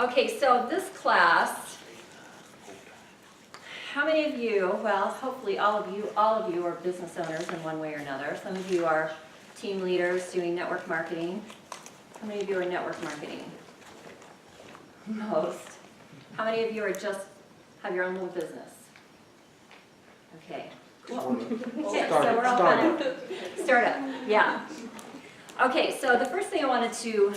Okay, so this class, how many of you, well, hopefully all of you are business owners in one way or another. Some of you are team leaders doing network marketing. How many of you are network marketing? Most. How many of you are just have your own little business? Okay. Cool. Okay, so we're all kind of startup. Yeah. Okay, so the first thing I wanted to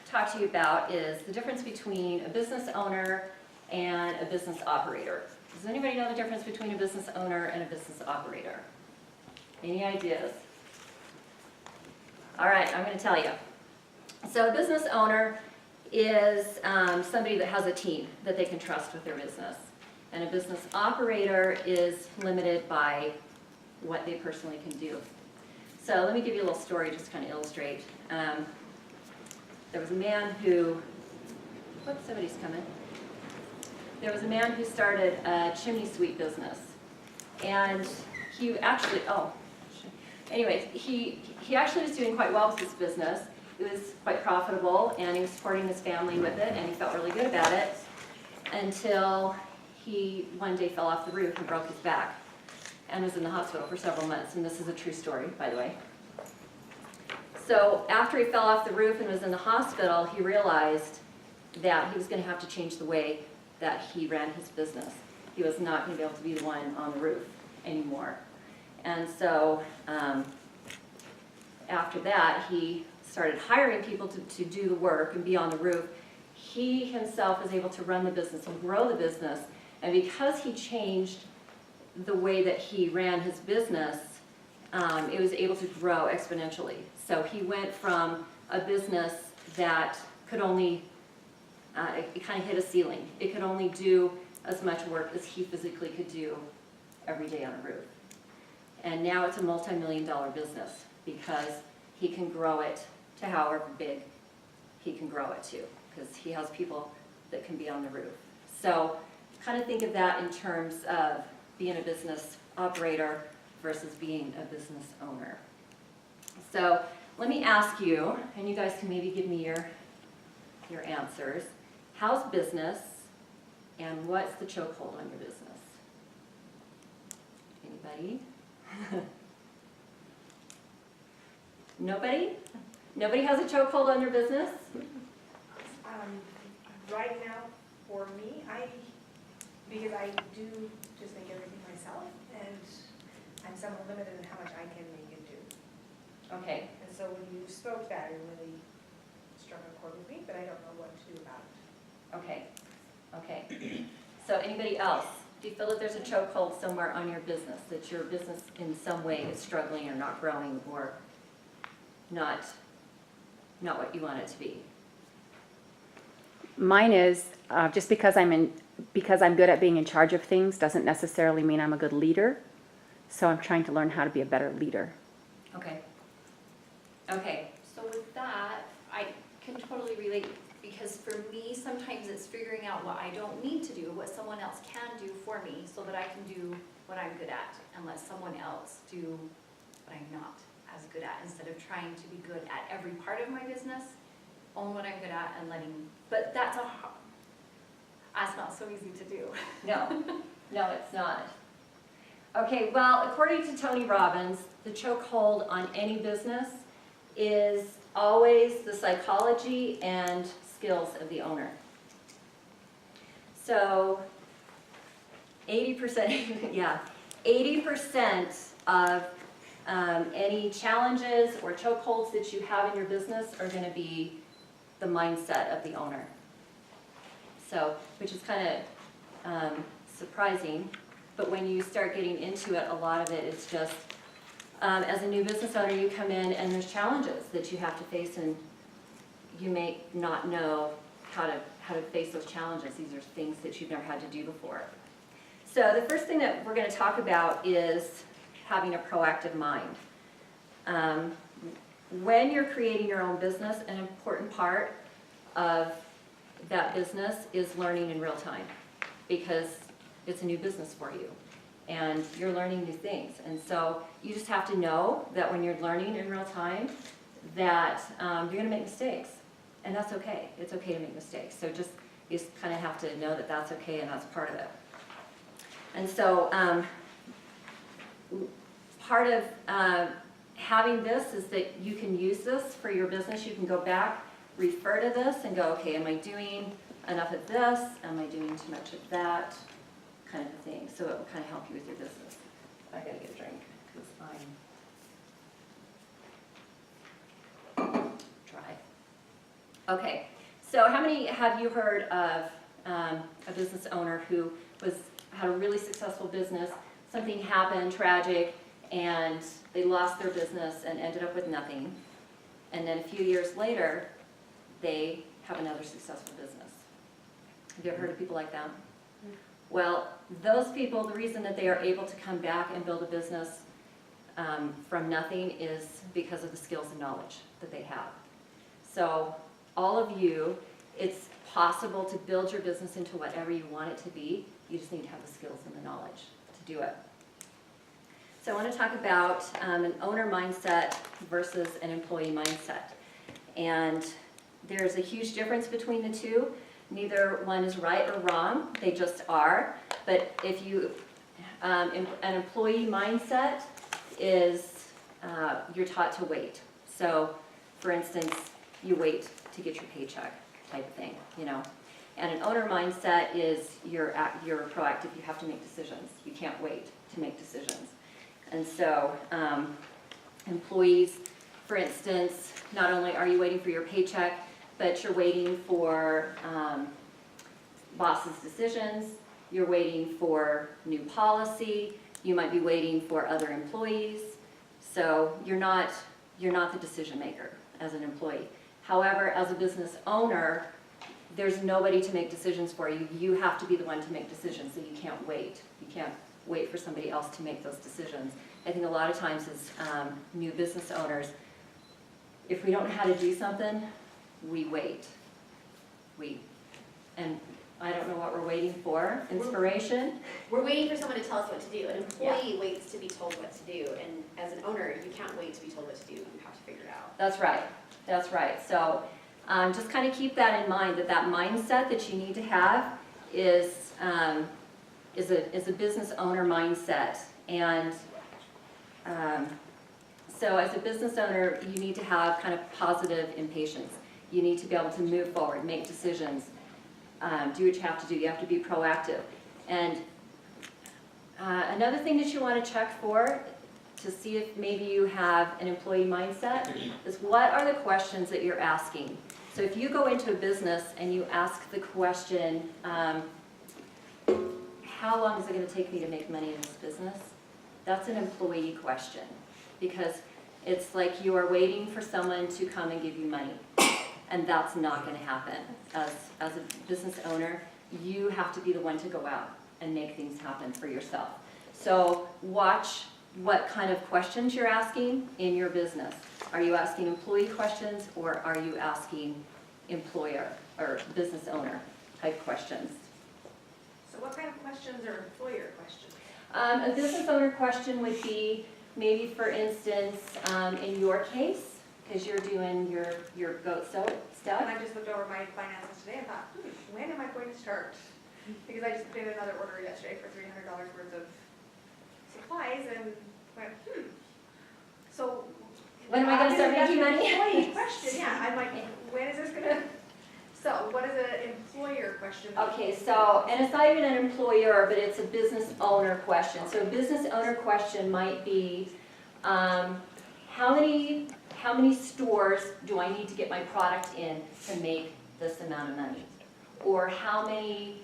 talk to you about is the difference between a business owner and a business operator. Does anybody know the difference between a business owner and a business operator? Any ideas? All right, I'm going to tell you. So a business owner is somebody that has a team that they can trust with their business. And a business operator is limited by what they personally can do. So let me give you a little story just to kind of illustrate. There was a man who, whoops, somebody's coming. There was a man who started a chimney sweep business. And he actually, anyways, he actually was doing quite well with this business. It was quite profitable, and he was supporting his family with it, and he felt really good about it until he one day fell off the roof and broke his back and was in the hospital for several months. And this is a true story, by the way. So after he fell off the roof and was in the hospital, he realized that he was going to have to change the way that he ran his business. He was not going to be able to be the one on the roof anymore. And so after that, he started hiring people to do the work and be on the roof. He himself was able to run the business and grow the business. And because he changed the way that he ran his business, it was able to grow exponentially. So he went from a business that could only, it kind of hit a ceiling. It could only do as much work as he physically could do every day on a roof. And now it's a multi-million-dollar business because he can grow it to however big he can grow it to, because he has people that can be on the roof. So kind of think of that in terms of being a business operator versus being a business owner. So let me ask you, and you guys can maybe give me your answers. How's business, and what's the chokehold on your business? Anybody? Nobody? Nobody has a chokehold on your business? Right now, for me, because I do just make everything myself, and I'm somewhat limited in how much I can make and do. Okay. And so when you spoke that, it really struck a chord with me, but I don't know what to do about it. Okay. Okay. So anybody else? Do you feel that there's a chokehold somewhere on your business, that your business in some way is struggling or not growing or not what you want it to be? Mine is just because I'm good at being in charge of things doesn't necessarily mean I'm a good leader. So I'm trying to learn how to be a better leader. Okay. Okay. So with that, I can totally relate, because for me, sometimes it's figuring out what I don't need to do, what someone else can do for me, so that I can do what I'm good at, and let someone else do what I'm not as good at, instead of trying to be good at every part of my business, own what I'm good at, and but that's not so easy to do. No, it's not. Okay, well, according to Tony Robbins, the chokehold on any business is always the psychology and skills of the owner. So 80%, yeah, 80% of any challenges or chokeholds that you have in your business are going to be the mindset of the owner. So, which is kind of surprising, but when you start getting into it, a lot of it is just, as a new business owner, you come in and there's challenges that you have to face, and you may not know how to face those challenges. These are things that you've never had to do before. So the first thing that we're going to talk about is having a proactive mind. When you're creating your own business, an important part of that business is learning in real time, because it's a new business for you and you're learning new things. And so you just have to know that when you're learning in real time that you're going to make mistakes. And that's okay. It's okay to make mistakes. So just, you just kind of have to know that that's okay and that's part of it. And so part of having this is that you can use this for your business. You can go back, refer to this and go, okay, am I doing enough of this? Am I doing too much of that? Kind of a thing. So it will kind of help you with your business. I gotta get a drink because I'm dry. Okay, so how many have you heard of a business owner who had a really successful business, something happened, tragic, and they lost their business and ended up with nothing, and then a few years later, they have another successful business? Have you ever heard of people like that? Well, those people, the reason that they are able to come back and build a business from nothing is because of the skills and knowledge that they have. So all of you, it's possible to build your business into whatever you want it to be. You just need to have the skills and the knowledge to do it. So I want to talk about an owner mindset versus an employee mindset. And there's a huge difference between the two. Neither one is right or wrong, they just are. But if you, an employee mindset is you're taught to wait. So for instance, you wait to get your paycheck type of thing, you know. And an owner mindset is you're proactive, you have to make decisions. You can't wait to make decisions. And so employees, for instance, not only are you waiting for your paycheck, but you're waiting for boss's decisions, you're waiting for new policy, you might be waiting for other employees. So you're not the decision maker as an employee. However, as a business owner, there's nobody to make decisions for you. You have to be the one to make decisions, so you can't wait. You can't wait for somebody else to make those decisions. I think a lot of times as new business owners, if we don't know how to do something, we wait. And I don't know what we're waiting for. Inspiration? We're waiting for someone to tell us what to do. An employee waits to be told what to do, and as an owner, you can't wait to be told what to do. You have to figure it out. That's right. That's right. So just kind of keep that in mind, that mindset that you need to have is a business owner mindset. And so as a business owner, you need to have kind of positive impatience. You need to be able to move forward, make decisions, do what you have to do. You have to be proactive. And another thing that you want to check for to see if maybe you have an employee mindset is what are the questions that you're asking. So if you go into a business and you ask the question, how long is it going to take me to make money in this business? That's an employee question, because it's like you are waiting for someone to come and give you money, and that's not going to happen. As a business owner, you have to be the one to go out and make things happen for yourself. So watch what kind of questions you're asking in your business. Are you asking employee questions, or are you asking employer or business owner type questions? So what kind of questions are employer questions? A business owner question would be maybe, for instance, in your case, because you're doing your goat soap stuff. And I just looked over my finances today and thought, when am I going to start? Because I just did another order yesterday for $300 worth of supplies and went, So. When am I gonna start making money? That's an employee question, yeah. I'm like, when is this gonna? So what is an employer question? Okay, so, and it's not even an employer, but it's a business owner question. So a business owner question might be, how many stores do I need to get my product in to make this amount of money? Or how many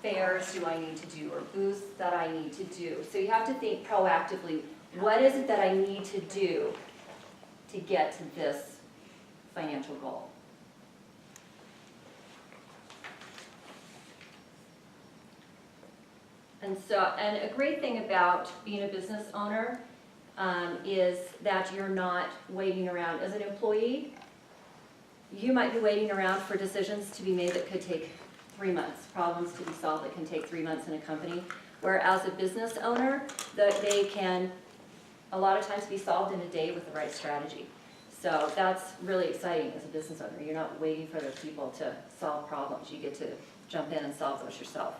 fairs do I need to do, or booths that I need to do? So you have to think proactively, what is it that I need to do to get to this financial goal? And a great thing about being a business owner is that you're not waiting around. As an employee, you might be waiting around for decisions to be made that could take 3 months, problems to be solved that can take 3 months in a company. Whereas a business owner, they can a lot of times be solved in a day with the right strategy. So that's really exciting as a business owner. You're not waiting for other people to solve problems. You get to jump in and solve those yourself.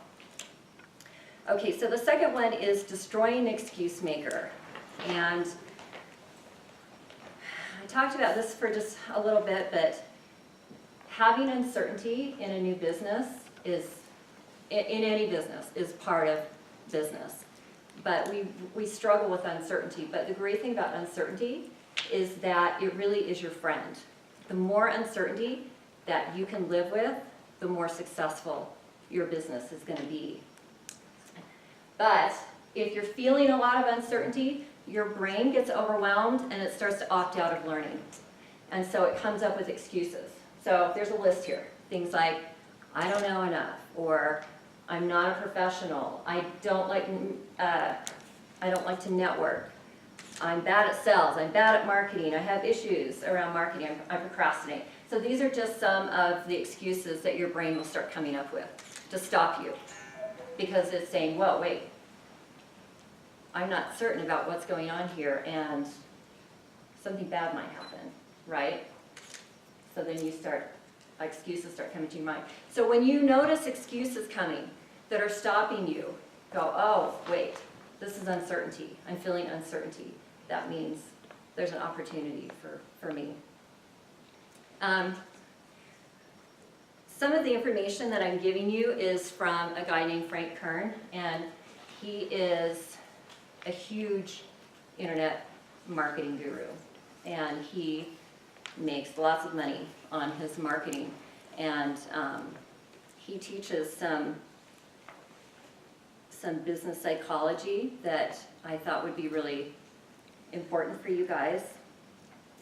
Okay, so the second one is destroying the excuse maker. And I talked about this for just a little bit, but having uncertainty in a new business is, in any business, is part of business. But we struggle with uncertainty. But the great thing about uncertainty is that it really is your friend. The more uncertainty that you can live with, the more successful your business is going to be. But if you're feeling a lot of uncertainty, your brain gets overwhelmed and it starts to opt out of learning. And so it comes up with excuses. So there's a list here. Things like, I don't know enough, or I'm not a professional, I don't like to network, I'm bad at sales, I'm bad at marketing, I have issues around marketing, I procrastinate. So these are just some of the excuses that your brain will start coming up with to stop you. Because it's saying, whoa, wait, I'm not certain about what's going on here, and something bad might happen, right? So then excuses start coming to your mind. So when you notice excuses coming that are stopping you, go, oh, wait, this is uncertainty. I'm feeling uncertainty. That means there's an opportunity for me. Some of the information that I'm giving you is from a guy named Frank Kern, and he is a huge internet marketing guru, and he makes lots of money on his marketing, and he teaches some business psychology that I thought would be really important for you guys.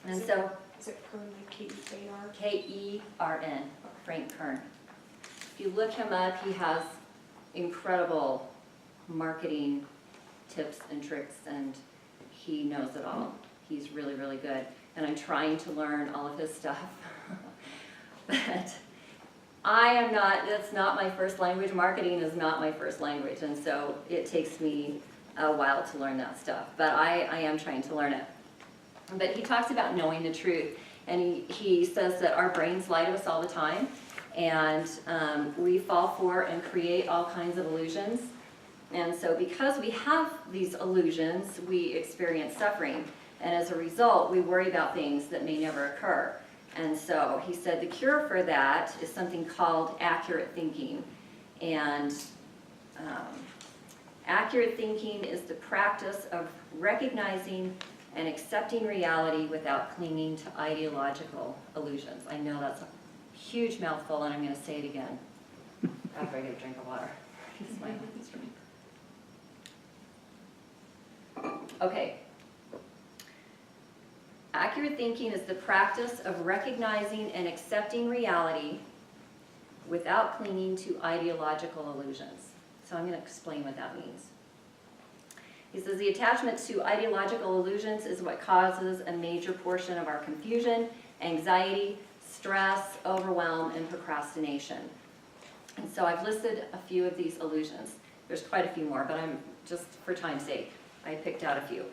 And so, Is it Kern like K-E-A-R? K-E-R-N, Frank Kern. If you look him up, he has incredible marketing tips and tricks, and he knows it all. He's really, really good. And I'm trying to learn all of his stuff. But I am not, that's not my first language. Marketing is not my first language, and so it takes me a while to learn that stuff. But I am trying to learn it. But he talks about knowing the truth, and he says that our brains lie to us all the time, and we fall for and create all kinds of illusions. And so because we have these illusions, we experience suffering, and as a result, we worry about things that may never occur. And so he said the cure for that is something called accurate thinking. And accurate thinking is the practice of recognizing and accepting reality without clinging to ideological illusions. I know that's a huge mouthful, and I'm going to say it again after I get a drink of water. It's my instrument. Okay. Accurate thinking is the practice of recognizing and accepting reality without clinging to ideological illusions. So I'm going to explain what that means. He says the attachment to ideological illusions is what causes a major portion of our confusion, anxiety, stress, overwhelm, and procrastination. And so I've listed a few of these illusions. There's quite a few more, but I'm just for time's sake, I picked out a few.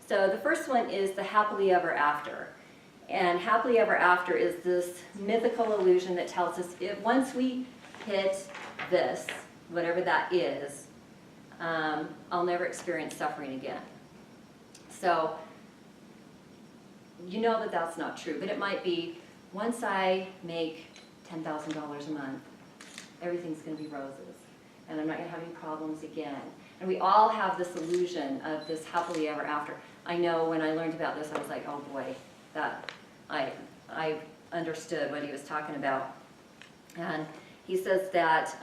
So the first one is the happily ever after. And happily ever after is this mythical illusion that tells us once we hit this, whatever that is, I'll never experience suffering again. So you know that that's not true, but it might be once I make $10,000 a month, everything's going to be roses, and I'm not going to have any problems again. And we all have this illusion of this happily ever after. I know when I learned about this, I was like, oh boy, that I understood what he was talking about. And he says that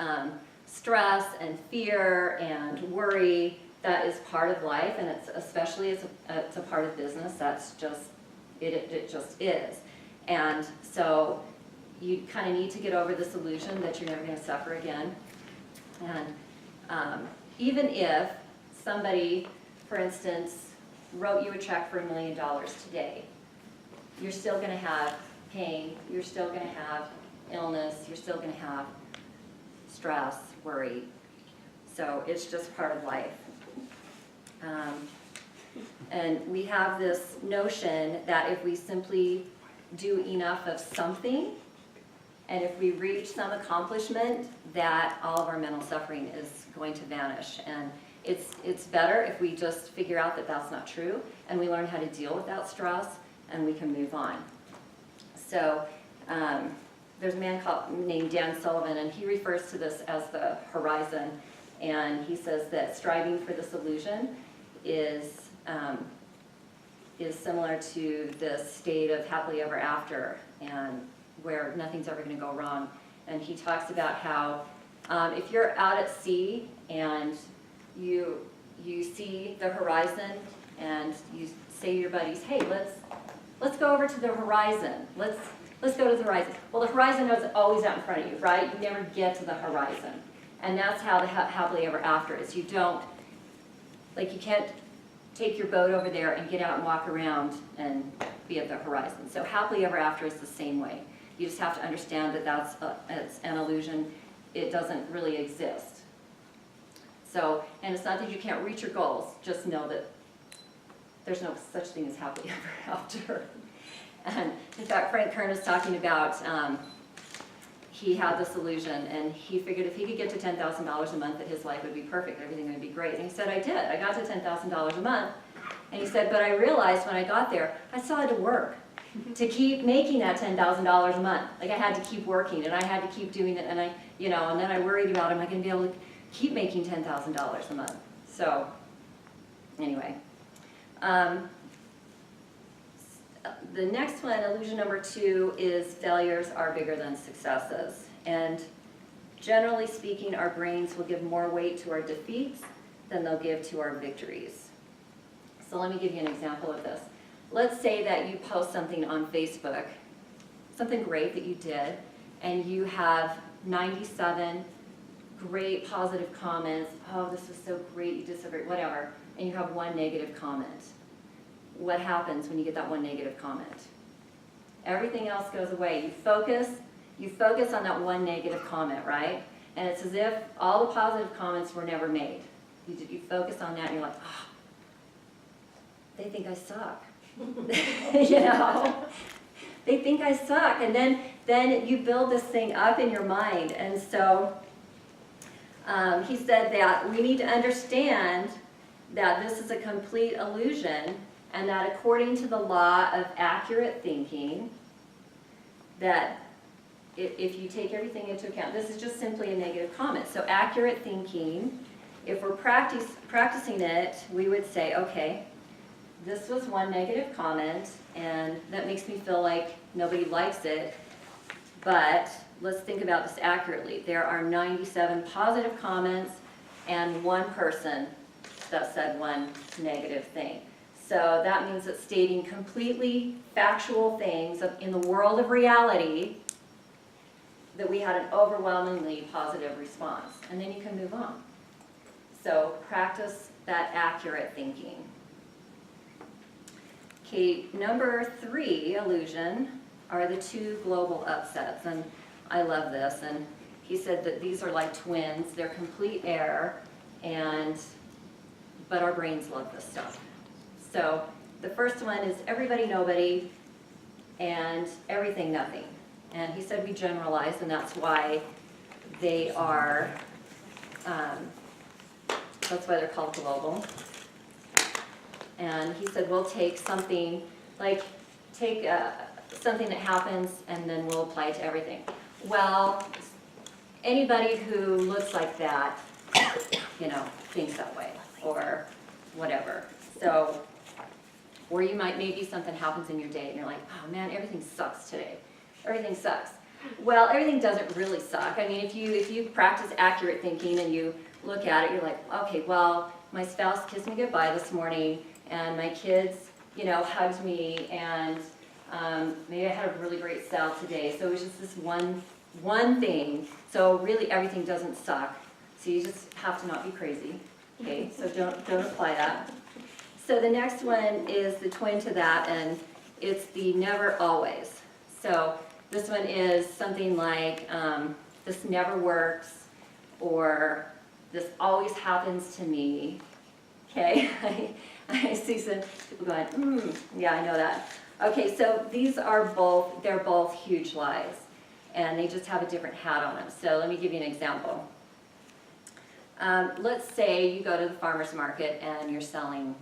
stress and fear and worry, that is part of life, and it's especially it's a part of business. That's just it just is. And so you kind of need to get over this illusion that you're never going to suffer again. And even if somebody, for instance, wrote you a check for $1 million today, you're still going to have pain, you're still going to have illness, you're still going to have stress, worry. So it's just part of life. And we have this notion that if we simply do enough of something, and if we reach some accomplishment, that all of our mental suffering is going to vanish. And it's better if we just figure out that that's not true, and we learn how to deal with that stress, and we can move on. So there's a man named Dan Sullivan, and he refers to this as the horizon, and he says that striving for this illusion is similar to the state of happily ever after, and where nothing's ever going to go wrong. And he talks about how if you're out at sea and you see the horizon, and you say to your buddies, hey, let's go over to the horizon. Let's go to the horizon. Well, the horizon is always out in front of you, right? You never get to the horizon. And that's how the happily ever after is. You don't, like, you can't take your boat over there and get out and walk around and be at the horizon. So happily ever after is the same way. You just have to understand that it's an illusion. It doesn't really exist. So, and it's not that you can't reach your goals, just know that there's no such thing as happily ever after. And in fact, Frank Kern was talking about, he had this illusion, and he figured if he could get to $10,000 a month, that his life would be perfect, everything would be great. And he said, I did. I got to $10,000 a month. And he said, but I realized when I got there, I still had to work to keep making that $10,000 a month. Like, I had to keep working, and I had to keep doing it, and and then I worried about, am I going to be able to keep making $10,000 a month? So, anyway. The next one, illusion number 2, is failures are bigger than successes. And generally speaking, our brains will give more weight to our defeats than they'll give to our victories. So let me give you an example of this. Let's say that you post something on Facebook, something great that you did, and you have 97 great positive comments. Oh, this was so great, you did so great, whatever. And you have one negative comment. What happens when you get that one negative comment? Everything else goes away. You focus on that one negative comment, right? And it's as if all the positive comments were never made. You focus on that and you're like, oh, they think I suck. They think I suck. And then you build this thing up in your mind. And so he said that we need to understand that this is a complete illusion, and that according to the law of accurate thinking, that if you take everything into account, this is just simply a negative comment. So accurate thinking, if we're practicing it, we would say, okay, this was one negative comment, and that makes me feel like nobody likes it, but let's think about this accurately. There are 97 positive comments and one person that said one negative thing. So that means that stating completely factual things in the world of reality, that we had an overwhelmingly positive response. And then you can move on. So practice that accurate thinking. Okay, number 3 illusion are the 2 global upsets. And I love this. And he said that these are like twins. They're complete error, but our brains love this stuff. So the first one is everybody, nobody, and everything, nothing. And he said we generalize, and that's why they are, that's why they're called global. And he said we'll take something, something that happens, and then we'll apply it to everything. Well, anybody who looks like that, thinks that way, or whatever. So, or you might, maybe something happens in your day and you're like, oh man, everything sucks today. Everything sucks. Well, everything doesn't really suck. I mean, if you practice accurate thinking and you look at it, you're like, okay, well, my spouse kissed me goodbye this morning, and my kids, hugged me, and maybe I had a really great sale today. So it was just this one thing. So really everything doesn't suck. So you just have to not be crazy. Okay, so don't apply that. So the next one is the twin to that, and it's the never always. So this one is something like, this never works, or this always happens to me. Okay, I see some people going, yeah, I know that. Okay, so they're both huge lies, and they just have a different hat on them. So let me give you an example. Let's say you go to the farmer's market and you're selling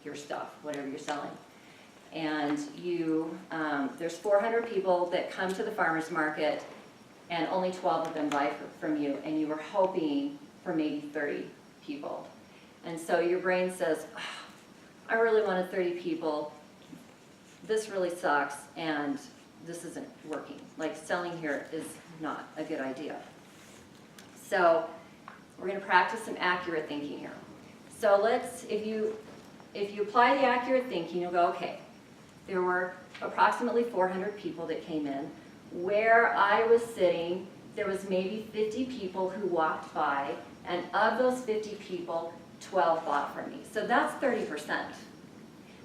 your stuff, whatever you're selling. And there's 400 people that come to the farmer's market, and only 12 of them buy from you, and you were hoping for maybe 30 people. And so your brain says, "Oh, I really wanted 30 people. This really sucks, and this isn't working. Like, selling here is not a good idea." So we're going to practice some accurate thinking here. So if you apply the accurate thinking, you'll go, okay, there were approximately 400 people that came in. Where I was sitting, there was maybe 50 people who walked by, and of those 50 people, 12 bought from me. So that's 30%.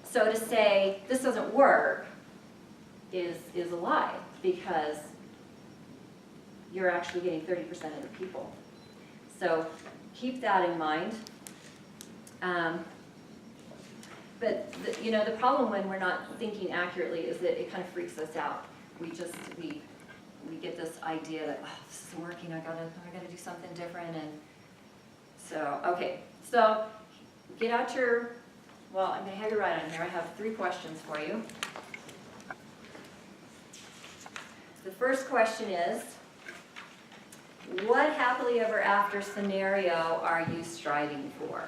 So to say this doesn't work is a lie, because you're actually getting 30% of the people. So keep that in mind. But the problem when we're not thinking accurately is that it kind of freaks us out. We get this idea that, oh, this isn't working, I gotta do something different. And so, okay, so get out well, I'm gonna have you write on here. I have 3 questions for you. The first question is, what happily ever after scenario are you striving for?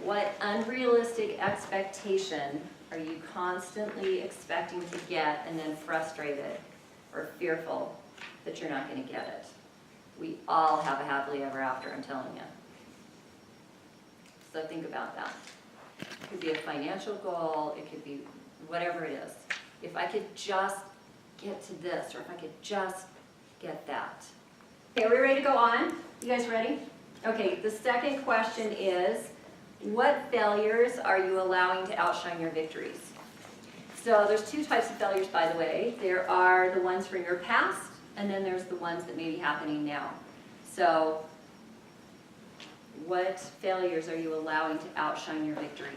What unrealistic expectation are you constantly expecting to get and then frustrated or fearful that you're not going to get it? We all have a happily ever after, I'm telling you. So think about that. It could be a financial goal, it could be whatever it is. If I could just get to this, or if I could just get that. Okay, are we ready to go on? You guys ready? Okay, the second question is, what failures are you allowing to outshine your victories? So there's 2 types of failures, by the way. There are the ones from your past, and then there's the ones that may be happening now. So what failures are you allowing to outshine your victories?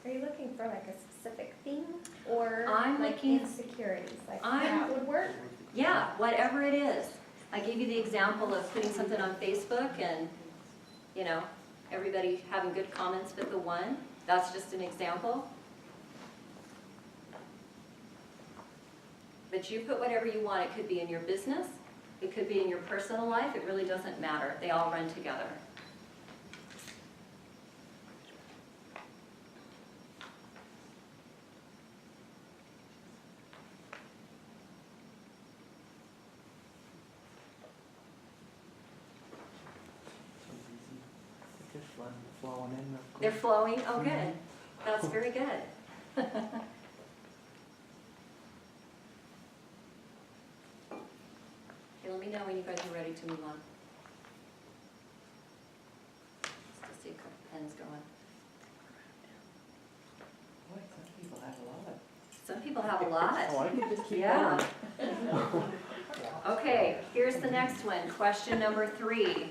Are you looking for like a specific thing or I'm like looking- insecurities? Like I'm- that would work? Yeah, whatever it is. I gave you the example of putting something on Facebook and, everybody having good comments but the one. That's just an example. But you put whatever you want. It could be in your business. It could be in your personal life. It really doesn't matter. They all run together. Flowing in. They're flowing? Oh, good. That's very good. Okay, let me know when you guys are ready to move on. Just to see a couple pens going. Boy, some people have a lot. Some people have a Oh, lot. I could just keep Yeah. going. Okay, here's the next one. Question number 3.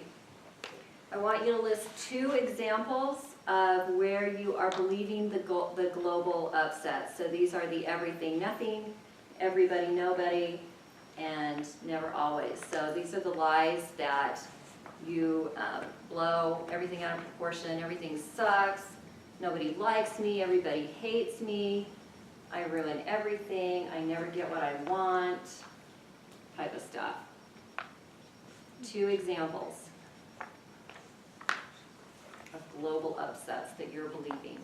I want you to list 2 examples of where you are believing the global upset. So these are the everything, nothing, everybody, nobody, and never always. So these are the lies that you blow everything out of proportion. Everything sucks. Nobody likes me. Everybody hates me. I ruin everything. I never get what I want. Type of stuff. 2 examples of global upsets that you're believing.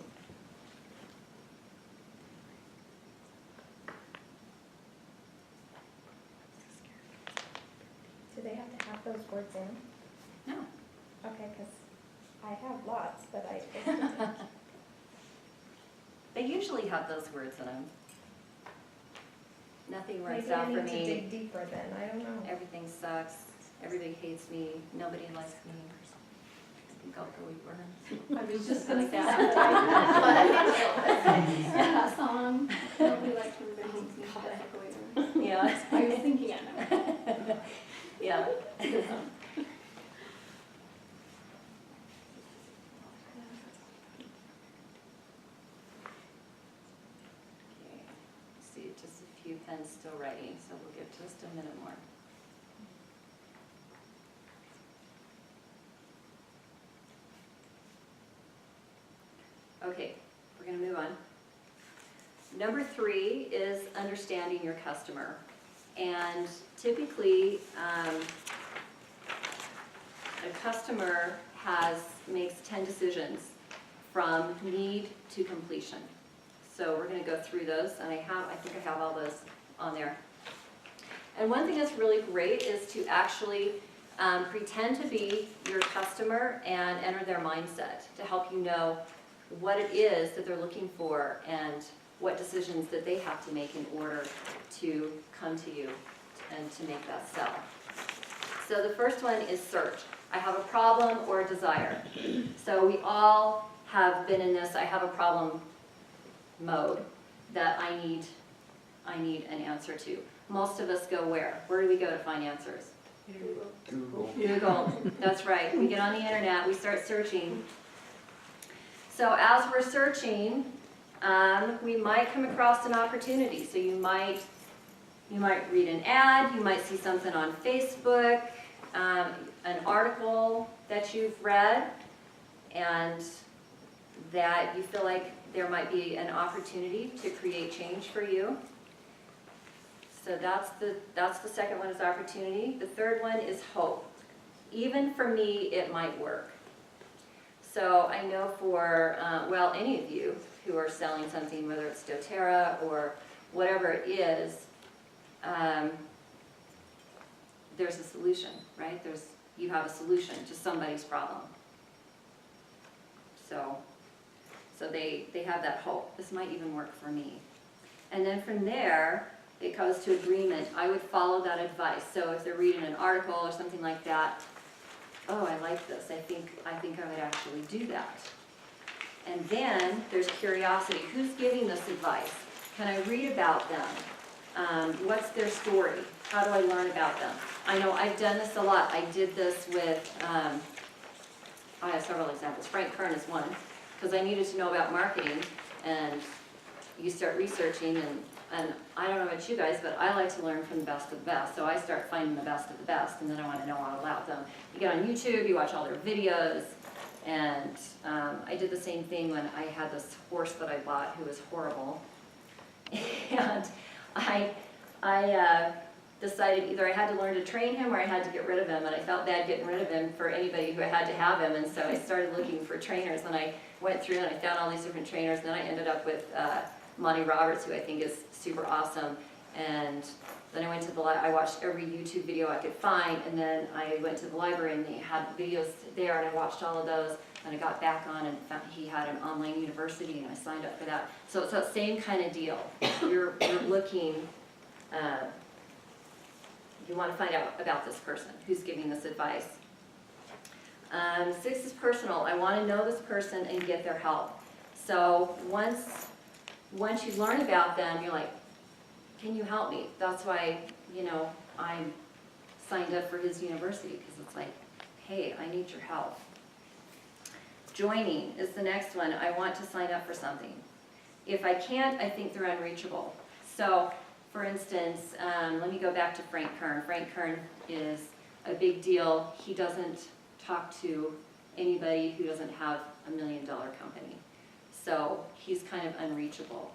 Do they have to have those words in? No. Okay, because I have lots, but I, They usually have those words in them. Nothing works maybe I out for need to me. dig deeper then, I don't know. Everything sucks. Everybody hates me. Nobody likes me. I think I'll go eat worms. I was just gonna gonna say say that song. Nobody likes everybody hates me, but I have to wait. Yeah. I was thinking it. just a few pens still writing, so we'll give just a minute more. Okay, we're gonna move on. Number 3 is understanding your customer. And typically, a customer makes 10 decisions from need to completion. So we're gonna go through those, and I think I have all those on there. And one thing that's really great is to actually pretend to be your customer and enter their mindset to help you know what it is that they're looking for and what decisions that they have to make in order to come to you and to make that sell. So the first one is search. I have a problem or a desire. So we all have been in this I have a problem mode that I need an answer to. Most of us go where? Where do we go to find answers? Google. Google, that's right. We get on the internet, we start searching. So as we're searching, we might come across an opportunity. So you might read an ad, you might see something on Facebook, an article that you've read, and that you feel like there might be an opportunity to create change for you. So that's the second one is opportunity. The third one is hope. Even for me, it might work. So I know for, well, any of you who are selling something, whether it's doTERRA or whatever it is, there's a solution, right? You have a solution to somebody's problem. So they have that hope. This might even work for me. And then from there, it goes to agreement. I would follow that advice. So if they're reading an article or something like that, oh, I like this. I think I would actually do that. And then there's curiosity. Who's giving this advice? Can I read about them? What's their story? How do I learn about them? I know I've done this a lot. I did this with, I have several examples. Frank Kern is one, because I needed to know about marketing, and you start researching, and I don't know about you guys, but I like to learn from the best of the best. So I start finding the best of the best, and then I want to know all about them. You get on YouTube, you watch all their videos, and I did the same thing when I had this horse that I bought who was horrible. And I decided either I had to learn to train him or I had to get rid of him, and I felt bad getting rid of him for anybody who had to have him, and so I started looking for trainers, and I went through and I found all these different trainers, and then I ended up with Monty Roberts, who I think is super awesome, and then I went to I watched every YouTube video I could find, and then I went to the library and they had videos there, and I watched all of those, and I got back on and found he had an online university, and I signed up for that. So it's that same kind of deal. You're looking, you want to find out about this person who's giving this advice. 6 is personal. I want to know this person and get their help. So once you learn about them, you're like, can you help me? That's why, I signed up for his university, because it's like, hey, I need your help. Joining is the next one. I want to sign up for something. If I can't, I think they're unreachable. So, for instance, let me go back to Frank Kern. Frank Kern is a big deal. He doesn't talk to anybody who doesn't have $1 million company. So he's kind of unreachable.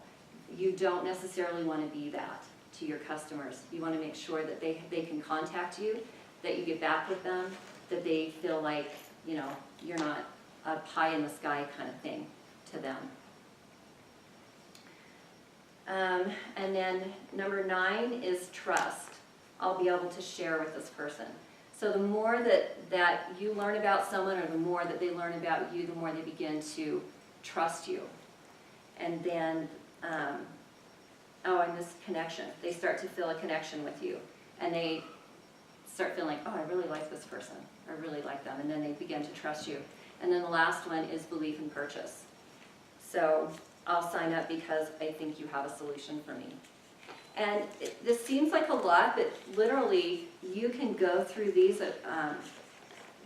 You don't necessarily want to be that to your customers. You want to make sure that they can contact you, that you get back with them, that they feel like, you're not a pie in the sky kind of thing to them. And then number 9 is trust. I'll be able to share with this person. So the more that you learn about someone, or the more that they learn about you, the more they begin to trust you. And then, and this connection. They start to feel a connection with you. And they start feeling like, oh, I really like this person. I really like them. And then they begin to trust you. And then the last one is belief in purchase. So I'll sign up because I think you have a solution for me. And this seems like a lot, but literally you can go through these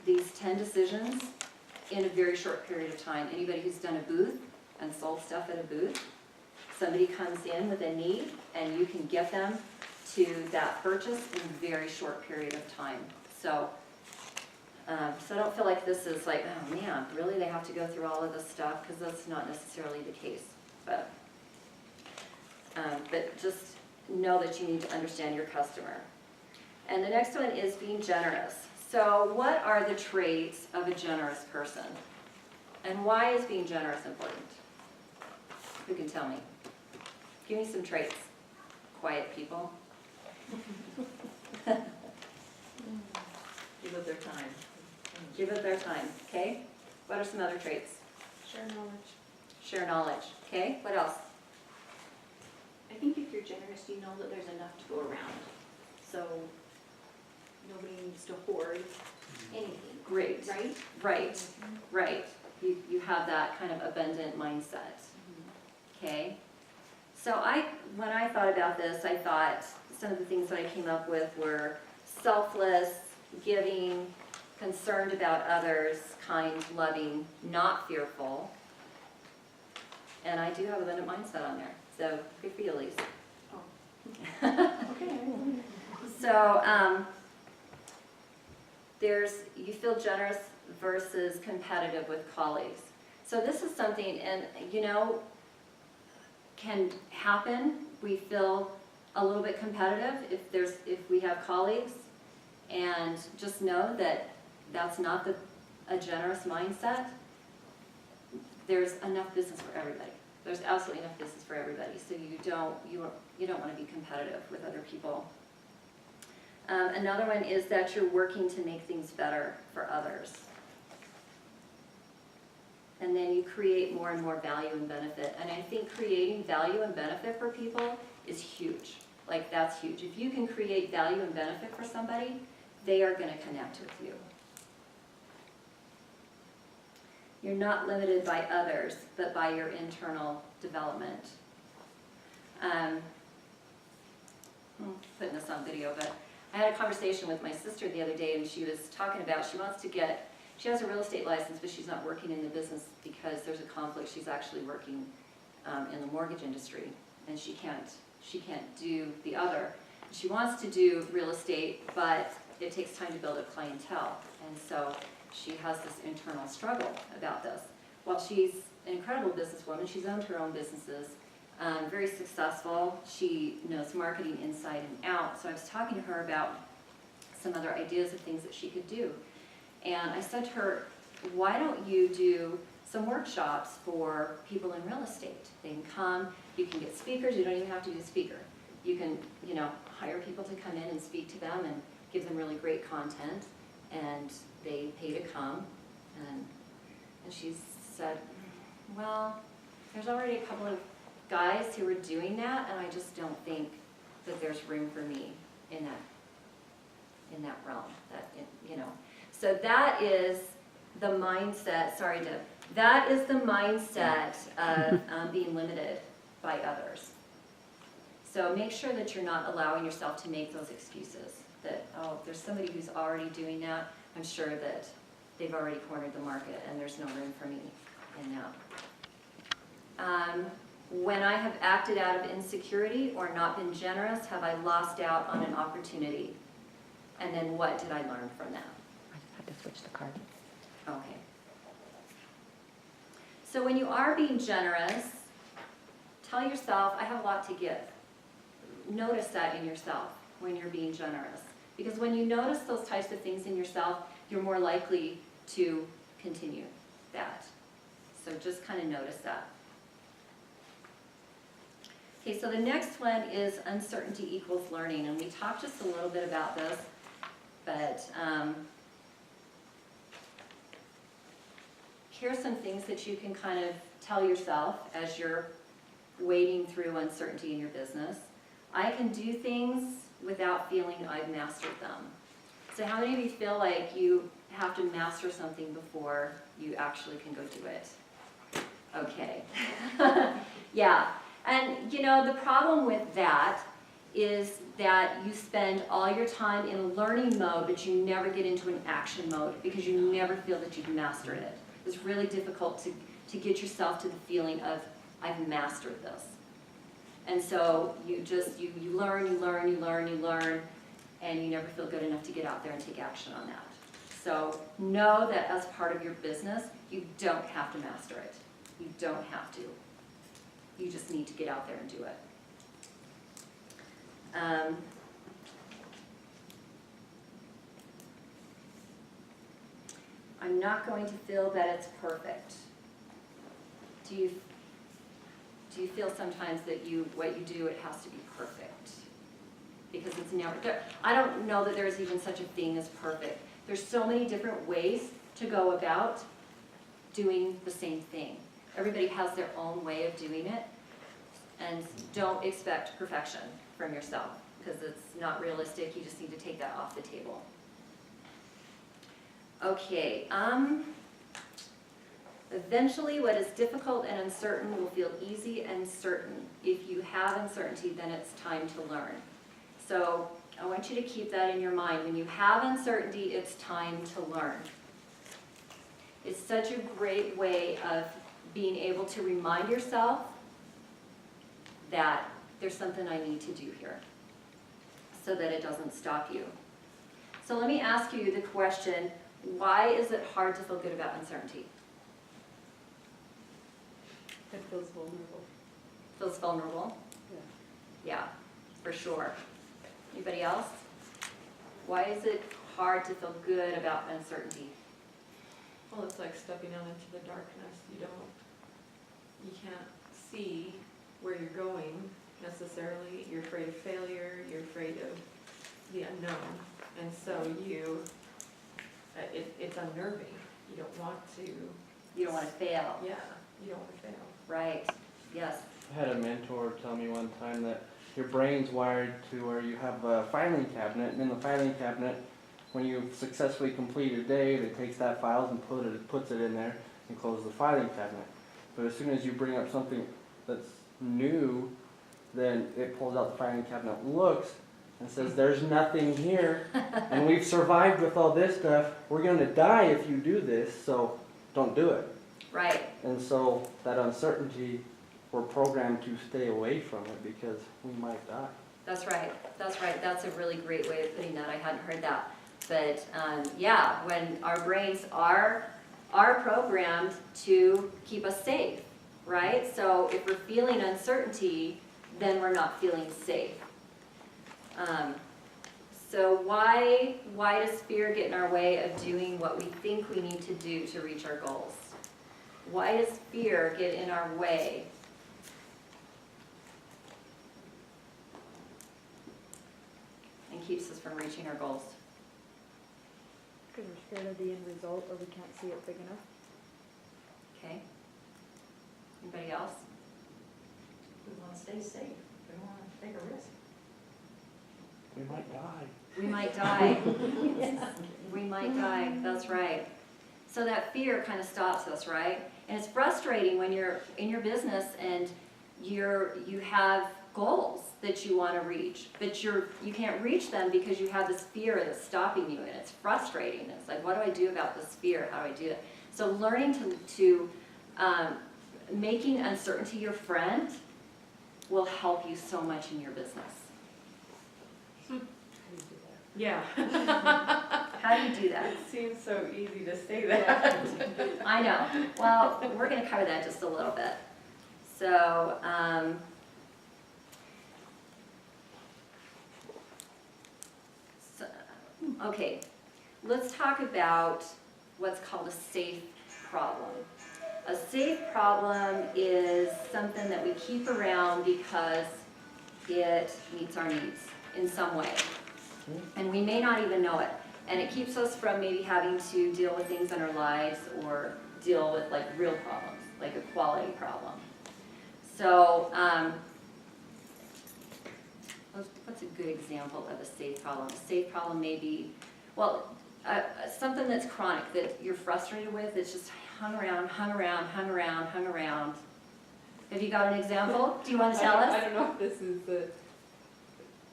10 decisions in a very short period of time. Anybody who's done a booth and sold stuff at a booth, Somebody comes in with a need and you can get them to that purchase in a very short period of time. So I don't feel like this is like, oh man, really they have to go through all of this stuff, because that's not necessarily the case. But just know that you need to understand your customer. And the next one is being generous. So what are the traits of a generous person? And why is being generous important? Who can tell me? Give me some traits. Quiet people. Give up their time. Give it their time, okay? What are some other traits? Share knowledge. Share knowledge, okay? What else? I think if you're generous, you know that there's enough to go around. So nobody needs to hoard anything, Great. right? Right, right. You have that kind of abundant mindset, okay? So when I thought about this, I thought some of the things that I came up with were selfless, giving, concerned about others, kind, loving, not fearful. And I do have abundant mindset on there, so good for you, Elise. Okay. So, you feel generous versus competitive with colleagues. So this is something, and can happen. We feel a little bit competitive if we have colleagues, and just know that that's not a generous mindset. There's enough business for everybody. There's absolutely enough business for everybody. So you don't want to be competitive with other people. Another one is that you're working to make things better for others. And then you create more and more value and benefit. And I think creating value and benefit for people is huge. Like, that's huge. If you can create value and benefit for somebody, they are going to connect with you. You're not limited by others, but by your internal development. Putting this on video, but I had a conversation with my sister the other day, and she was talking about she has a real estate license, but she's not working in the business because there's a conflict. She's actually working in the mortgage industry, and she can't do the other. She wants to do real estate, but it takes time to build a clientele, and so she has this internal struggle about this. While she's an incredible businesswoman, she's owned her own businesses, very successful. She knows marketing inside and out. So I was talking to her about some other ideas of things that she could do. And I said to her, why don't you do some workshops for people in real estate? They can come, you can get speakers, you don't even have to be a speaker. You can, hire people to come in and speak to them and give them really great content, and they pay to come. And she said, well, there's already a couple of guys who are doing that, and I just don't think that there's room for me in that realm. So that is the mindset. Sorry, Deb. That is the mindset of being limited by others. So make sure that you're not allowing yourself to make those excuses. That, oh, if there's somebody who's already doing that, I'm sure that they've already cornered the market and there's no room for me in that. When I have acted out of insecurity or not been generous, have I lost out on an opportunity? And then what did I learn from that? I just had to switch the card. Okay. So when you are being generous, tell yourself, I have a lot to give. Notice that in yourself when you're being generous. Because when you notice those types of things in yourself, you're more likely to continue that. So just kind of notice that. Okay, so the next one is uncertainty equals learning. And we talked just a little bit about this, but here's some things that you can kind of tell yourself as you're wading through uncertainty in your business. I can do things without feeling I've mastered them. So how many of you feel like you have to master something before you actually can go do it? Okay. Yeah. And the problem with that is that you spend all your time in a learning mode, but you never get into an action mode because you never feel that you've mastered it. It's really difficult to get yourself to the feeling of, I've mastered this. And so you just, you learn, and you never feel good enough to get out there and take action on that. So know that as part of your business, you don't have to master it. You don't have to. You just need to get out there and do it. I'm not going to feel that it's perfect. Do you feel sometimes that what you do, it has to be perfect? Because it's never, I don't know that there's even such a thing as perfect. There's so many different ways to go about doing the same thing. Everybody has their own way of doing it, and don't expect perfection from yourself, because it's not realistic. You just need to take that off the table. Okay, eventually what is difficult and uncertain will feel easy and certain. If you have uncertainty, then it's time to learn. So I want you to keep that in your mind. When you have uncertainty, it's time to learn. It's such a great way of being able to remind yourself that there's something I need to do here, so that it doesn't stop you. So let me ask you the question, why is it hard to feel good about uncertainty? It feels vulnerable. Feels vulnerable? Yeah, for sure. Anybody else? Why is it hard to feel good about uncertainty? Well, it's like stepping out into the darkness. You can't see where you're going necessarily. You're afraid of failure, you're afraid of the unknown. And so it's unnerving. You don't want to. You don't want to fail. Yeah, you don't want to fail. Right, yes. I had a mentor tell me one time that your brain's wired to where you have a filing cabinet, and in the filing cabinet, when you successfully complete a day, it takes that file and puts it in there and closes the filing cabinet. But as soon as you bring up something that's new, then it pulls out the filing cabinet, looks, and says, there's nothing here, and we've survived with all this stuff. We're going to die if you do this, so don't do it. Right, And so that uncertainty, we're programmed to stay away from it because we might die. that's right, that's right. That's a really great way of putting that. I hadn't heard that. But yeah, when our brains are programmed to keep us safe, right? So if we're feeling uncertainty, then we're not feeling safe. So why does fear get in our way of doing what we think we need to do to reach our goals? Why does fear get in our way? And keeps us from reaching our goals? Because we're scared of the end result, or we can't see it big enough. Okay. Anybody else? We want to stay safe, we don't want to take a risk. We might die. We might die. We might die, that's right. So that fear kind of stops us, right? And it's frustrating when you're in your business and you have goals that you want to reach, but you can't reach them because you have this fear that's stopping you, and it's frustrating. It's like, what do I do about this fear? How do I do it? So learning to making uncertainty your friend will help you so much in your business. Yeah. How do you do that? It seems so easy to say that. I know. Well, we're going to cover that just a little bit. So, okay, let's talk about what's called a safe problem. A safe problem is something that we keep around because it meets our needs in some way. And we may not even know it. And it keeps us from maybe having to deal with things in our lives or deal with like real problems, like a quality problem. So, what's a good example of a safe problem? A safe problem may be, well, something that's chronic, that you're frustrated with, it's just hung around. Have you got an example? Do you want to tell us? I don't know if this is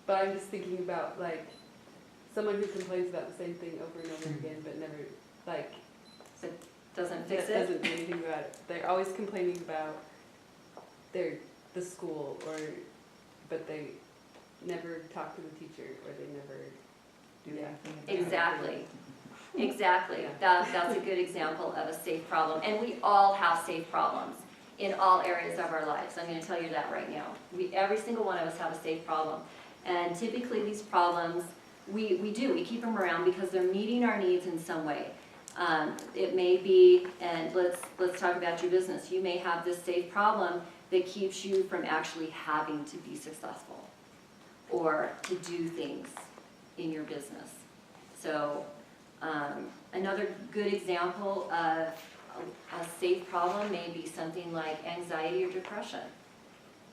but I'm just thinking about like someone who complains about the same thing over and over again, but never like Doesn't fix that it? doesn't do anything about it. They're always complaining about the school or but they never talk to the teacher, or they never do anything. about it. Exactly, exactly. Yeah. That's a good example of a safe problem. And we all have safe problems in all areas of our lives. I'm gonna tell you that right now. Every single one of us have a safe problem. And typically these problems, we keep them around because they're meeting our needs in some way. It may be, and let's talk about your business. You may have this safe problem that keeps you from actually having to be successful or to do things in your business. So another good example of a safe problem may be something like anxiety or depression,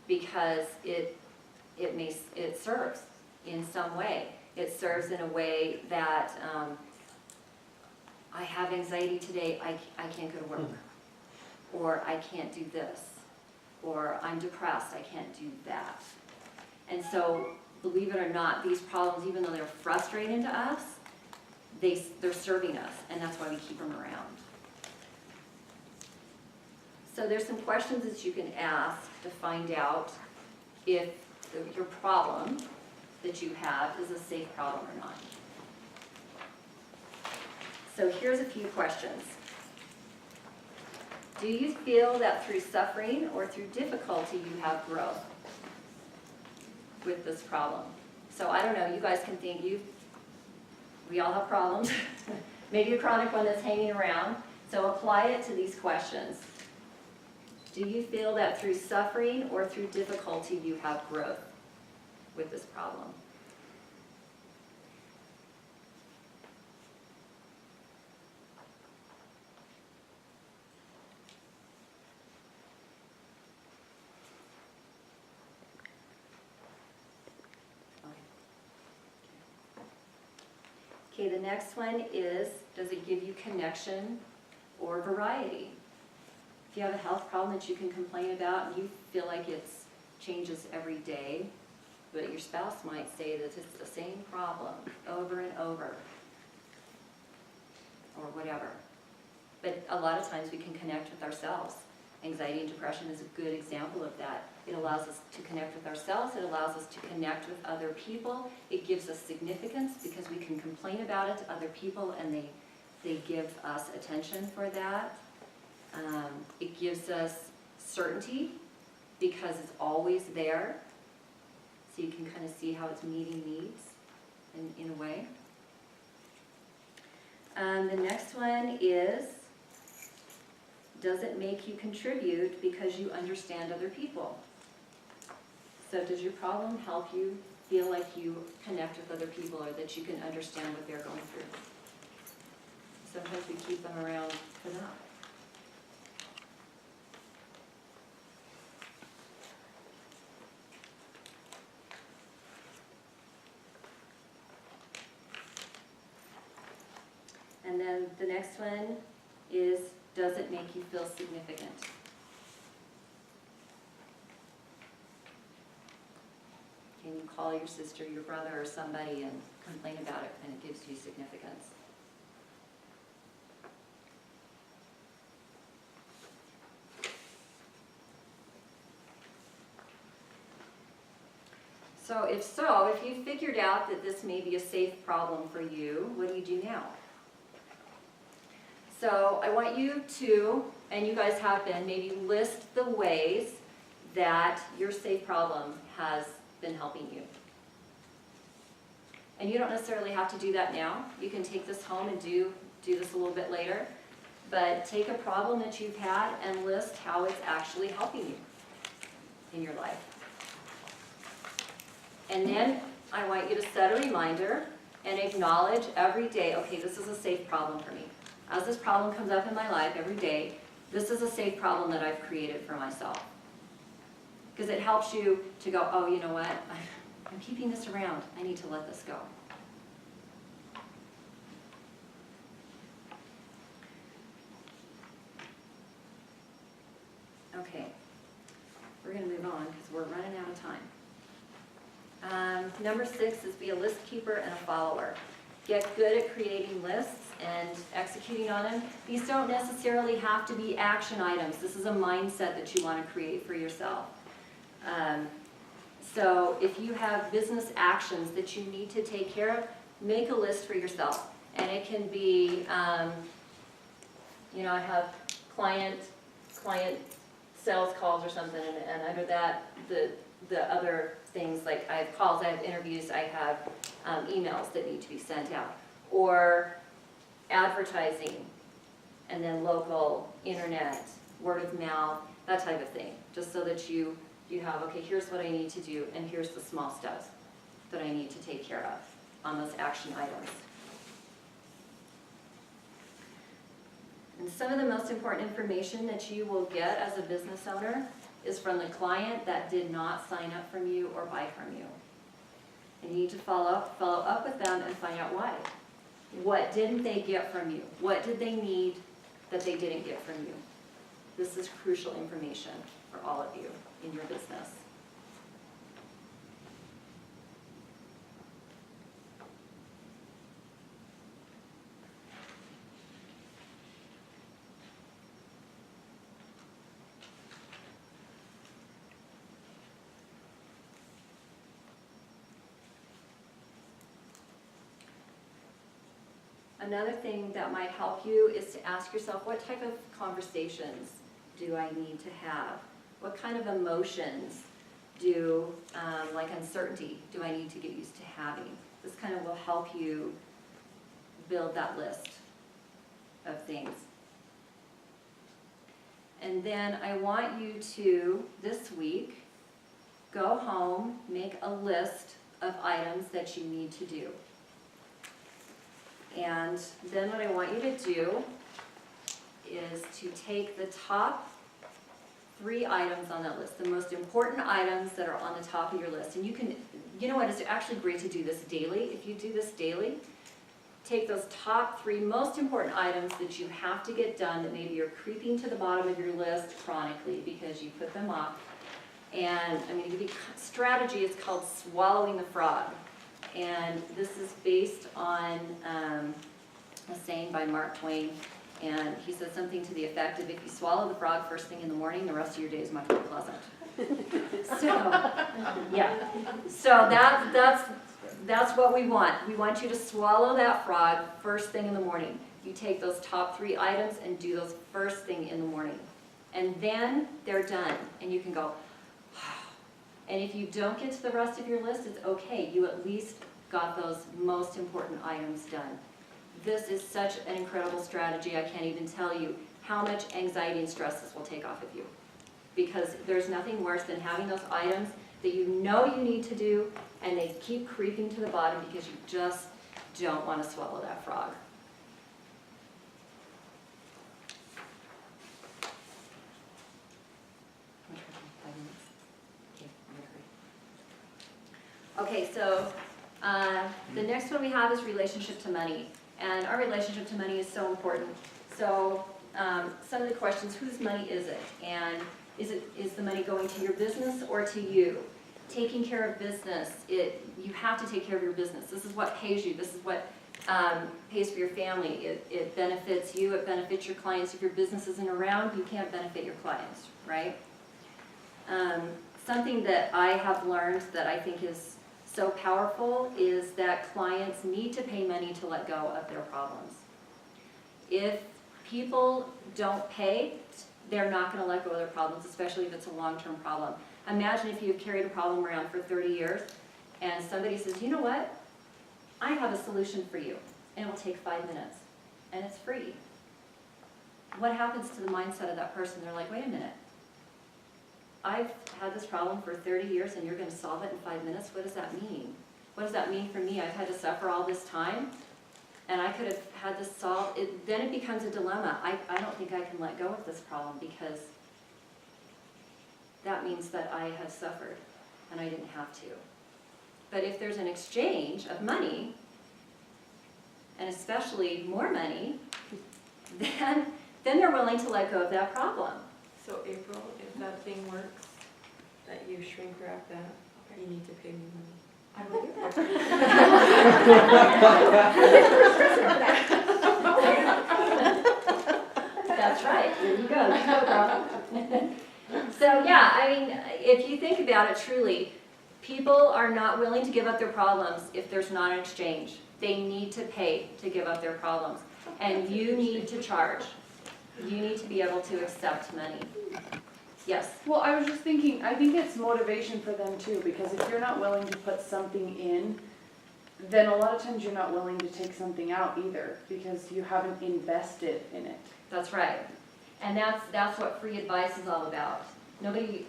because it serves in some way. It serves in a way that I have anxiety today, I can't go to work, or I can't do this, or I'm depressed, I can't do that. And so, believe it or not, these problems, even though they're frustrating to us, they're serving us, and that's why we keep them around. So there's some questions that you can ask to find out if your problem that you have is a safe problem or not. So here's a few questions. Do you feel that through suffering or through difficulty you have growth with this problem? So I don't know, you guys can think, we all have problems. Maybe a chronic one that's hanging around. So apply it to these questions. Do you feel that through suffering or through difficulty you have growth with this problem? Okay, the next one is, does it give you connection or variety? If you have a health problem that you can complain about and you feel like it changes every day, but your spouse might say that it's the same problem over and over, or whatever. But a lot of times we can connect with ourselves. Anxiety and depression is a good example of that. It allows us to connect with ourselves, it allows us to connect with other people. It gives us significance because we can complain about it to other people and they give us attention for that. It gives us certainty because it's always there. So you can kind of see how it's meeting needs in a way. The next one is, does it make you contribute because you understand other people? So does your problem help you feel like you connect with other people or that you can understand what they're going through? Sometimes we keep them around for that. And then the next one is, does it make you feel significant? Can you call your sister, your brother, or somebody and complain about it, and it gives you significance? So if you figured out that this may be a safe problem for you, what do you do now? So I want you to, and you guys have been, maybe list the ways that your safe problem has been helping you. And you don't necessarily have to do that now. You can take this home and do this a little bit later. But take a problem that you've had and list how it's actually helping you in your life. And then I want you to set a reminder and acknowledge every day, okay, this is a safe problem for me. As this problem comes up in my life every day, this is a safe problem that I've created for myself. Because it helps you to go, oh, you know what, I'm keeping this around, I need to let this go. Okay, we're going to move on because we're running out of time. Number 6 is be a list keeper and a follower. Get good at creating lists and executing on them. These don't necessarily have to be action items. This is a mindset that you want to create for yourself. So if you have business actions that you need to take care of, make a list for yourself. And it can be, I have client sales calls or something, and under that, the other things, like I have calls, I have interviews, I have emails that need to be sent out. Or advertising, and then local, internet, word of mouth, that type of thing. Just so that you have, okay, here's what I need to do, and here's the small steps that I need to take care of on those action items. And some of the most important information that you will get as a business owner is from the client that did not sign up from you or buy from you. And you need to follow up with them and find out why. What didn't they get from you? What did they need that they didn't get from you? This is crucial information for all of you in your business. Another thing that might help you is to ask yourself, what type of conversations do I need to have? What kind of emotions like uncertainty, do I need to get used to having? This kind of will help you build that list of things. And then I want you to, this week, go home, make a list of items that you need to do. And then what I want you to do is to take the top 3 items on that list, the most important items that are on the top of your list. And you know what, it's actually great to do this daily. If you do this daily, take those top 3 most important items that you have to get done that maybe you're creeping to the bottom of your list chronically because you put them off. And I'm going to give you a strategy. It's called swallowing the frog. And this is based on a saying by Mark Twain. And he said something to the effect of, if you swallow the frog first thing in the morning, the rest of your day is much more pleasant. So, yeah. So that's what we want. We want you to swallow that frog first thing in the morning. You take those top 3 items and do those first thing in the morning. And then they're done. And you can go, and if you don't get to the rest of your list, it's okay. You at least got those most important items done. This is such an incredible strategy. I can't even tell you how much anxiety and stress this will take off of you. Because there's nothing worse than having those items that you know you need to do, and they keep creeping to the bottom because you just don't want to swallow that frog. Okay, so the next one we have is relationship to money. And our relationship to money is so important. So some of the questions, whose money is it? And is the money going to your business or to you? Taking care of business, you have to take care of your business. This is what pays you. This is what pays for your family. It benefits you. It benefits your clients. If your business isn't around, you can't benefit your clients, right? Something that I have learned that I think is so powerful is that clients need to pay money to let go of their problems. If people don't pay, they're not going to let go of their problems, especially if it's a long-term problem. Imagine if you've carried a problem around for 30 years and somebody says, you know what, I have a solution for you, and it will take 5 minutes, and it's free. What happens to the mindset of that person? They're like, wait a minute. I've had this problem for 30 years and you're going to solve it in 5 minutes? What does that mean? What does that mean for me? I've had to suffer all this time and I could have had this solved. Then it becomes a dilemma. I don't think I can let go of this problem because that means that I have suffered and I didn't have to. But if there's an exchange of money, and especially more money, then they're willing to let go of that problem. So April, if that thing works, that you shrink wrap that, you need to pay me money. I will do that. That's right. There you go. No problem. So yeah, I mean, if you think about it truly, People are not willing to give up their problems if there's not an exchange. They need to pay to give up their problems. And you need to charge. You need to be able to accept money. Yes, Well, I was just thinking, I think it's motivation for them too, because if you're not willing to put something in, then a lot of times you're not willing to take something out either, because you haven't invested in it. that's right. And that's what free advice is all about. Nobody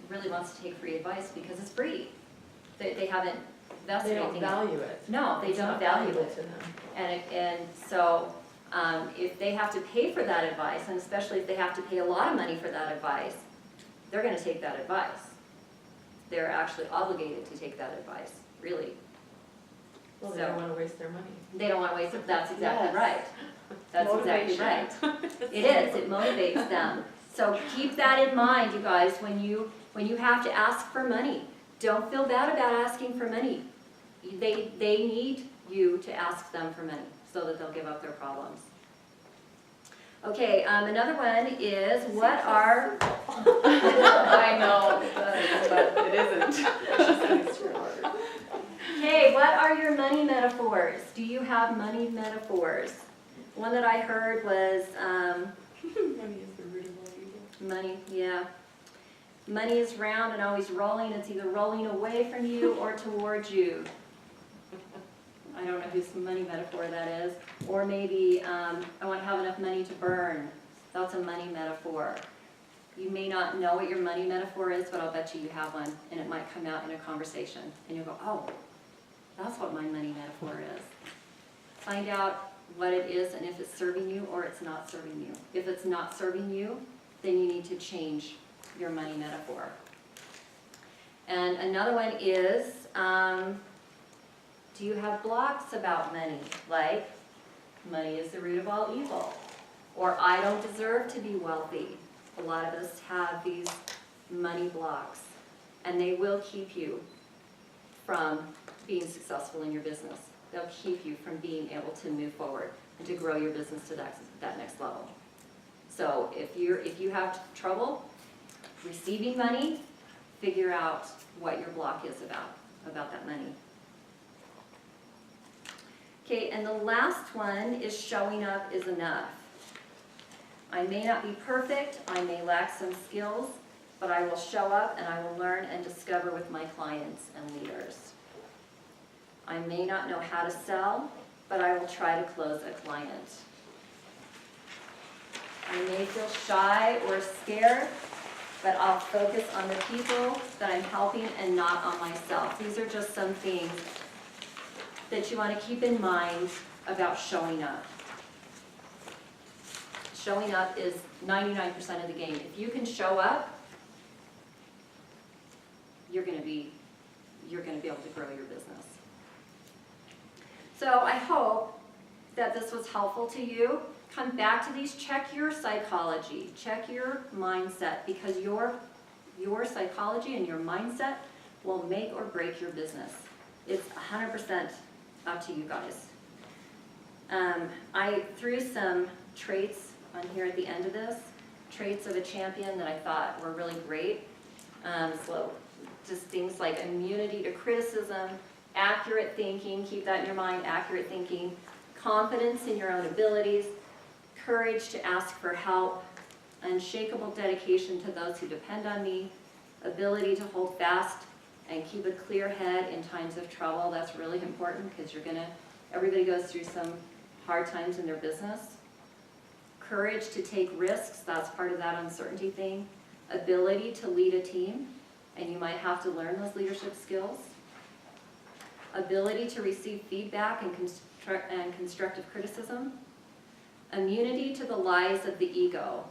really wants to take free advice because it's free. They haven't invested They don't anything. value it. No, they It's don't not value valuable it. to them. And so, if they have to pay for that advice, and especially if they have to pay a lot of money for that advice, they're gonna take that advice. They're actually obligated to take that advice, really. Well, they don't wanna waste their money. They don't wanna waste it, that's exactly Yes. right. That's exactly right. It is, it motivates them. So keep that in mind, you guys, when you have to ask for money. Don't feel bad about asking for money. They need you to ask them for money so that they'll give up their problems. Okay, another one is what are, I know, but it isn't. okay, what are your money metaphors? Do you have money metaphors? One that I heard was, Money is the root of all evil. money, yeah. Money is round and always rolling. It's either rolling away from you or towards you. I don't know whose money metaphor that is. Or maybe, I want to have enough money to burn. That's a money metaphor. You may not know what your money metaphor is, but I'll bet you have one, and it might come out in a conversation. And you'll go, oh, that's what my money metaphor is. Find out what it is and if it's serving you or it's not serving you. If it's not serving you, then you need to change your money metaphor. And another one is, do you have blocks about money? Like, money is the root of all evil. Or I don't deserve to be wealthy. A lot of us have these money blocks. And they will keep you from being successful in your business. They'll keep you from being able to move forward and to grow your business to that next level. So if you have trouble receiving money, figure out what your block is about that money. Okay, and the last one is showing up is enough. I may not be perfect, I may lack some skills, but I will show up and I will learn and discover with my clients and leaders. I may not know how to sell, but I will try to close a client. I may feel shy or scared, but I'll focus on the people that I'm helping and not on myself. These are just some things that you want to keep in mind about showing up. Showing up is 99% of the game. If you can show up, you're going to be able to grow your business. So I hope that this was helpful to you. Come back to these, check your psychology, check your mindset, because your psychology and your mindset will make or break your business. It's 100% up to you guys. I threw some traits on here at the end of this, traits of a champion that I thought were really great. So just things like immunity to criticism, accurate thinking, keep that in your mind, accurate thinking, confidence in your own abilities, courage to ask for help, unshakable dedication to those who depend on me, ability to hold fast and keep a clear head in times of trouble. That's really important because everybody goes through some hard times in their business. Courage to take risks, that's part of that uncertainty thing. Ability to lead a team, and you might have to learn those leadership skills. Ability to receive feedback and constructive criticism. Immunity to the lies of the ego.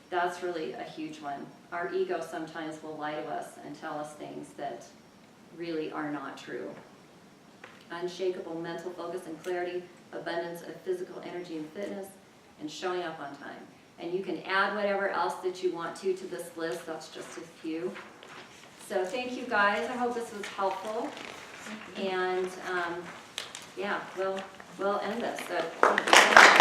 That's really a huge one. Our ego sometimes will lie to us and tell us things that really are not true. Unshakable mental focus and clarity, abundance of physical energy and fitness, and showing up on time. And you can add whatever else that you want to this list. That's just a few. So thank you guys. I hope this was helpful. And yeah, we'll end this. So thank you.